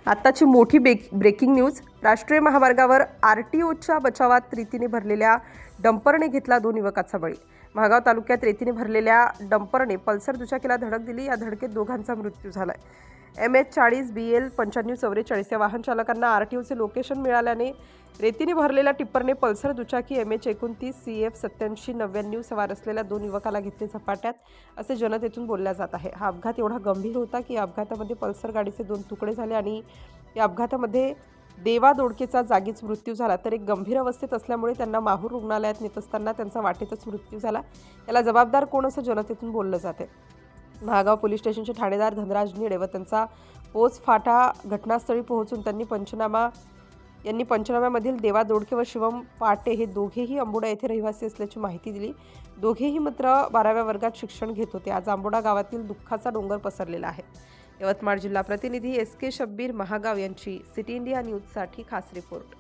आत्ताची मोठी breaking news. राष्ट्रीय महामार्गावर आरटीओच्या बचावात रेतीने भरलेल्या डंपरने घेतला 2 युवकांचा बळी। महागाव तालुक्यात रेतीने भरलेल्या डंपरने पल्सर दुचाकीला धडक दिली। या धडकेत दोघांचा मृत्यू झालाय। MH40 BL 9544 या वाहन चालकांना आरटीओचे लोकेशन मिळाल्याने रेतीने भरलेल्या टिप्परने पल्सर दुचाकी MH29 CF 8799 सवार असलेल्या 2 युवकाला घेतले झपाट्यात, असे जनतेतून बोलल्या जात आहे। हा अपघात एवढा गंभीर होता की या अपघातामध्ये पल्सर गाडीचे 2 तुकडे झाले आणि या अपघातामध्ये देवा दोडकेचा जागीच मृत्यू झाला, तर एक गंभीर अवस्थेत असल्यामुळे त्यांना माहूर रुग्णालयात नेत असताना त्यांचा वाटेतच मृत्यू झाला। याला जबाबदार कोण असं जनतेतून बोललं जाते। महागाव पोलीस स्टेशनचे ठाणेदार धनराज निडे व त्यांचा पोच फाटा घटनास्थळी पोहोचून यांनी पंचनाम्यामधील देवा दोडके व शिवम पाटे हे दोघेही आंबोडा येथे रहिवासी असल्याची माहिती दिली। दोघेही मित्र 12व्या वर्गात शिक्षण घेत होते। आज आंबोडा गावातील दुःखाचा डोंगर पसरलेला आहे। यवतमाळ जिल्हा प्रतिनिधी SK शब्बीर महागाव यांची सिटी इंडिया न्यूजसाठी खास रिपोर्ट।